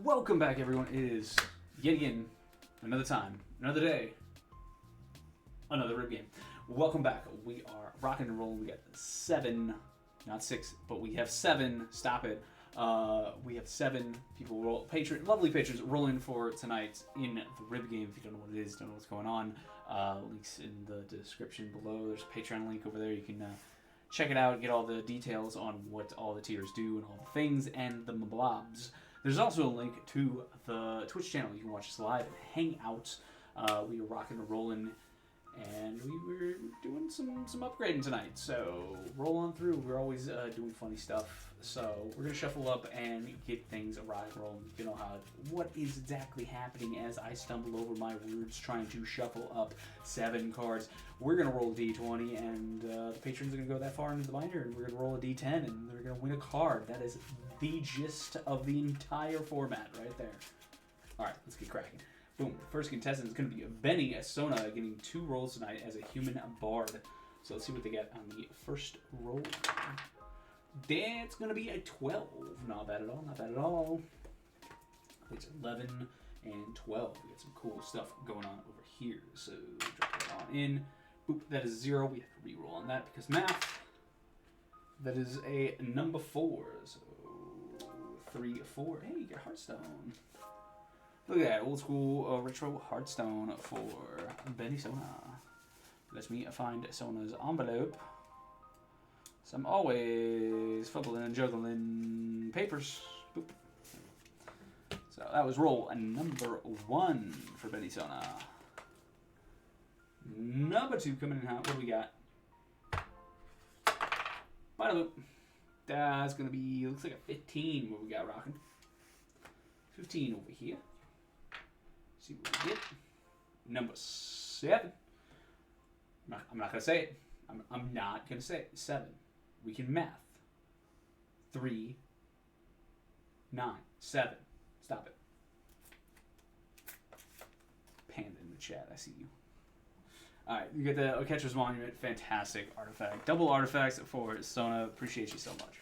Welcome back, everyone. It is yet again another time, another day, another rib game. Welcome back. We are rocking and rolling. We got 7, not 6, but we have 7. Stop it. We have 7 people lovely patrons rolling for tonight in the rib game. If you don't know what it is, don't know what's going on, links in the description below. There's a Patreon link over there. You can check it out, get all the details on what all the tiers do and all the things and the blobs. There's also a link to the Twitch channel. You can watch us live and hang out. We were rocking and rolling, and we were doing some upgrading tonight. So roll on through. We're always doing funny stuff. So we're gonna shuffle up and get things rock and rolling. You know what is exactly happening as I stumble over my words trying to shuffle up 7 cards. We're gonna roll a d20, and the patrons are gonna go that far into the binder, and we're gonna roll a d10, and they're gonna win a card. That is the gist of the entire format right there. All right, let's get cracking. Boom. First contestant is going to be Benny Sona, getting 2 rolls tonight as a human bard. So let's see what they get on the first roll. That's going to be a 12. Not bad at all. Not bad at all. It's 11 and 12. We got some cool stuff going on over here. So drop that on in. Boop. That is 0. We have to re-roll on that because math. That is a number 4. So 3, 4. Hey, you get Hearthstone. Look at that old school retro Hearthstone for Benny Sona. Let me find Sona's envelope. So I'm always fumbling and juggling papers. Boop. So that was roll number 1 for Benny Sona. Number 2 coming in hot. What do we got? Bada boop. That's going to be, looks like a 15 what we got rocking. 15 over here. See what we get. Number 7. I'm not going to say it. I'm not going to say it. 7. We can math. 3, 9, 7. Stop it. Panda in the chat. I see you. Alright, you get the Catcher's Monument. Fantastic artifact. Double artifacts for Sona. Appreciate you so much.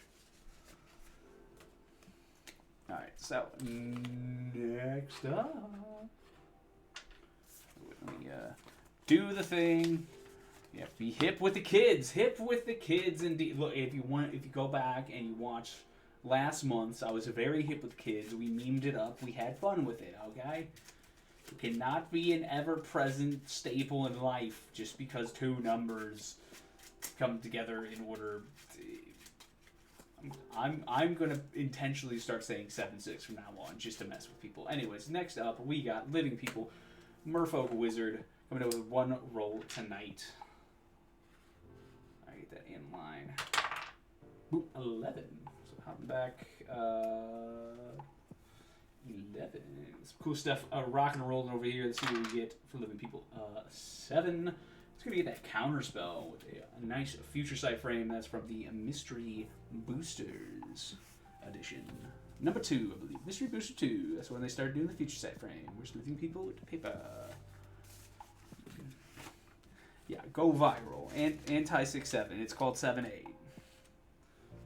Alright, so next up. Let me do the thing. You have to be hip with the kids. Hip with the kids indeed. Look, if you go back and you watch last month's, I was very hip with kids. We memed it up. We had fun with it, okay? It cannot be an ever-present staple in life just because 2 numbers come together in order. I'm gonna intentionally start saying 7-6 from now on just to mess with people. Anyways, next up we got Living People, Merfolk Wizard coming out with 1 roll tonight. I get that in line. Boop, 11. So hopping back. 11. Some cool stuff rocking and rolling over here. Let's see what we get for Living People. 7. It's going to get that counter spell with a nice future sight frame. That's from the Mystery Boosters edition. Number 2, I believe. Mystery Booster 2. That's when they started doing the future sight frame. Where's Living People with paper? Yeah, go viral. Anti 6-7. It's called 7-8.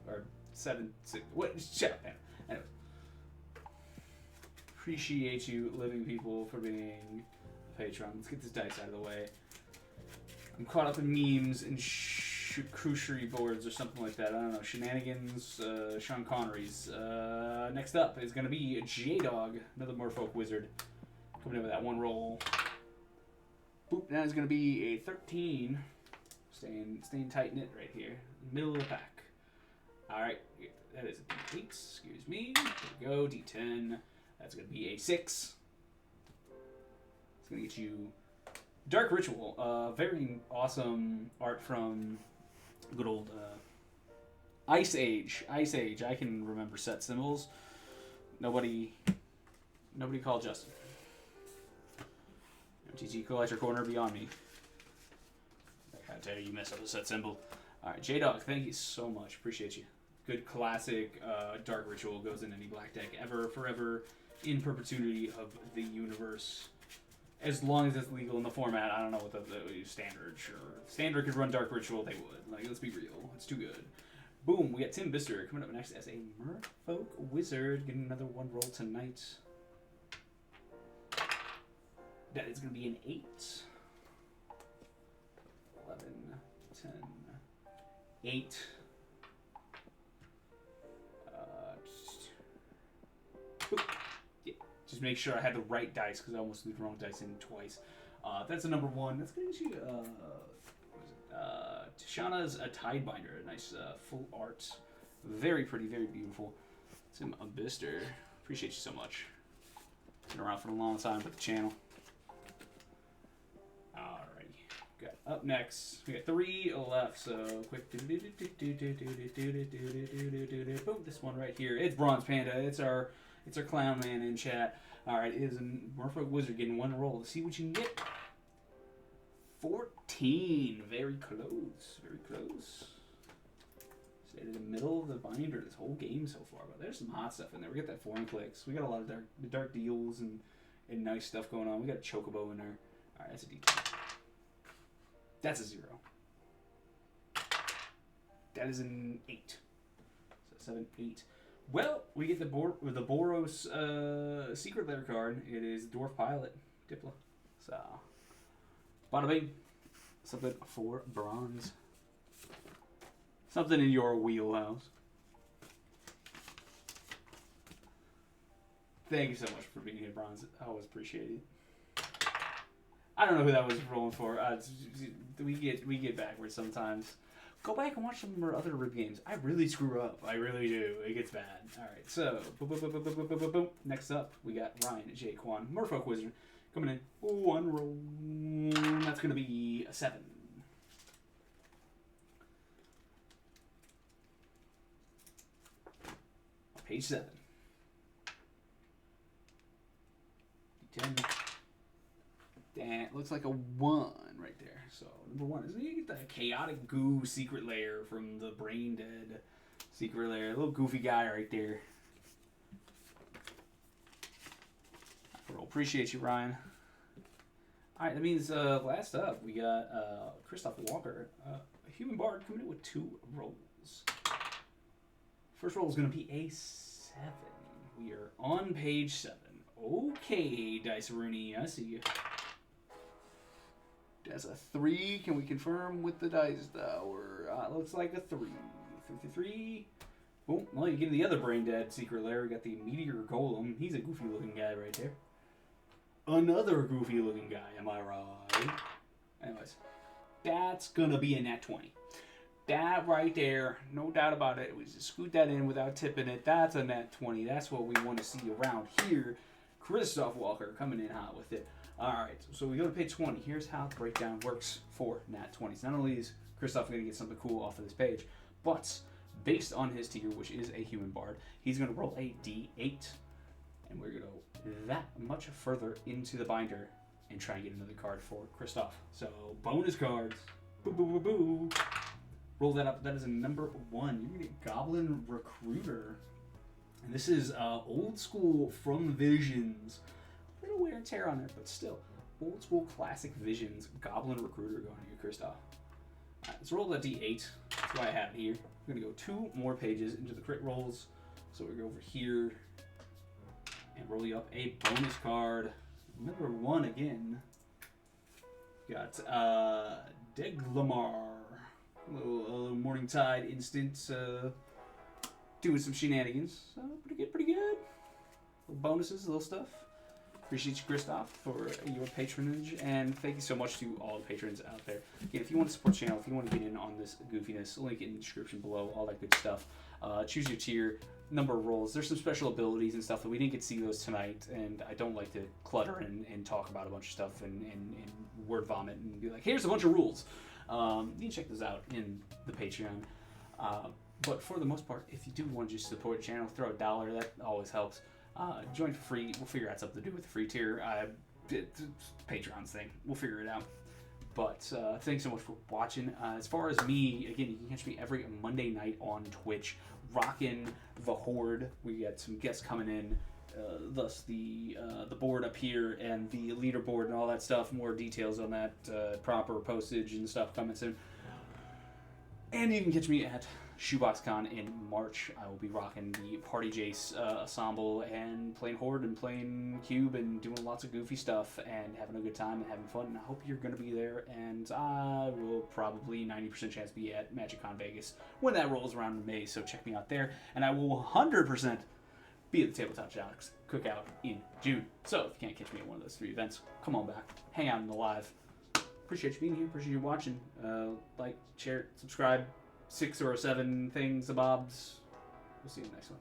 Or 7-6. What? Shut up, man. Anyway. Appreciate you, Living People, for being a patron. Let's get this dice out of the way. I'm caught up in memes and crucery boards or something like that. I don't know. Shenanigans, Sean Connery's. Next up is going to be J-Dog, another Merfolk Wizard, coming in with that 1 roll. Boop, that is going to be a 13. Staying tight-knit right here. Middle of the pack. Alright, that is a D8, excuse me. There we go, D10. That's going to be a 6. It's going to get you Dark Ritual. Very awesome art from good old Ice Age. Ice Age. I can remember set symbols. Nobody called Justin. MTG Collector Corner beyond me. I gotta tell you, you messed up a set symbol. Alright, J-Dog, thank you so much. Appreciate you. Good classic Dark Ritual goes in any black deck ever, forever, in perpetuity of the universe. As long as it's legal in the format. I don't know what the standard, sure. Standard could run Dark Ritual, they would. Like, let's be real. It's too good. Boom, we got Tim Bister coming up next as a Merfolk Wizard. Getting another 1 roll tonight. That is going to be an 8. 11, 10, 8. Yeah, just make sure I had the right dice because I almost threw the wrong dice in twice. That's a number 1. That's going to get you Tishana's a Tidebinder, a nice full art. Very pretty, very beautiful. Tim Bister. Appreciate you so much. Been around for a long time with the channel. Alrighty. Got up next. We got 3 left, so quick. Boom, this one right here. It's Bronze Panda. It's our clown man in chat. Alright, it is a Merfolk Wizard getting 1 roll to see what you can get. 14. Very close. Very close. Stayed in the middle of the binder this whole game so far, but there's some hot stuff in there. We got that foreign clicks. We got a lot of dark deals and nice stuff going on. We got a Chocobo in there. Alright, that's a D2. That's a 0. That is an 8. So 7, 8. Well, we get the Boros Secret Lair card. It is Dwarf Pilot, Diplo. So, bada bing. Something for bronze. Something in your wheelhouse. Thank you so much for being here, Bronze. I always appreciate it. I don't know who that was rolling for. We get backwards sometimes. Go back and watch some of our other RIB games. I really screw up. I really do. It gets bad. All right, so boom. Next up, we got Ryan J. Kwan, Merfolk Wizard, coming in 1 roll. That's going to be a 7. Page 7. 10. That looks like a 1 right there. So number 1 is you get the Chaotic Goo Secret Lair from the Brain Dead Secret Lair. A little goofy guy right there. Well, appreciate you, Ryan. Alright, that means last up we got Christoph Walker, a human bard coming in with 2 rolls. First roll is going to be a 7. We are on page 7. Okay, Dice Rooney, I see you. That's a 3. Can we confirm with the dice tower? Looks like a 3. 3. Oh, well, you get the other Brain Dead Secret Lair. We got the Meteor Golem. He's a goofy looking guy right there. Another goofy looking guy, am I right? Anyways, that's going to be a nat 20. That right there, no doubt about it. We just scoot that in without tipping it. That's a nat 20. That's what we want to see around here. Christoph Walker coming in hot with it. Alright, so we go to page 20. Here's how the breakdown works for nat 20s. Not only is Christoph going to get something cool off of this page, but based on his tier, which is a human bard, he's going to roll a d8. And we're going to go that much further into the binder and try and get another card for Christoph. So, bonus cards. Boo, boo, boo, boo. Roll that up. That is a number 1. You're going to get Goblin Recruiter. And this is old school from Visions. A little wear and tear on it, but still. Old school classic Visions. Goblin Recruiter going to your Kristoff. Alright, let's roll that d8. That's why I have it here. We're going to go 2 more pages into the crit rolls. So we go over here and roll you up a bonus card. Number 1 again. Got Deglamar. A little Morning Tide instant, doing some shenanigans. So pretty good. Little bonuses, little stuff. Appreciate you, Christoph, for your patronage, and thank you so much to all the patrons out there. Again, if you want to support the channel, if you want to get in on this goofiness, link in the description below, all that good stuff. Choose your tier, number of rolls. There's some special abilities and stuff that we didn't get to see those tonight, and I don't like to clutter and talk about a bunch of stuff and word vomit and be like, here's a bunch of rules. You can check those out in the Patreon. But for the most part, if you do want to just support the channel, throw $1. That always helps. Join for free. We'll figure out something to do with the free tier. It's Patreon's thing. We'll figure it out. But thanks so much for watching. As far as me, again, you can catch me every Monday night on Twitch, rocking the Horde. We got some guests coming in. Thus the board up here and the leaderboard and all that stuff. More details on that, proper postage and stuff coming soon. And you can catch me at ShoeboxCon in March. I will be rocking the Party Jace ensemble and playing Horde and playing Cube and doing lots of goofy stuff and having a good time and having fun. And I hope you're going to be there. And I will probably 90% chance be at MagicCon Vegas when that rolls around in May. So check me out there. And I will 100% be at the Tabletop Jocks Cookout in June. So if you can't catch me at one of those 3 events, come on back. Hang out in the live. Appreciate you being here. Appreciate you watching. Like, share, subscribe. 6 or 7 things, bobs. We'll see you in the next one.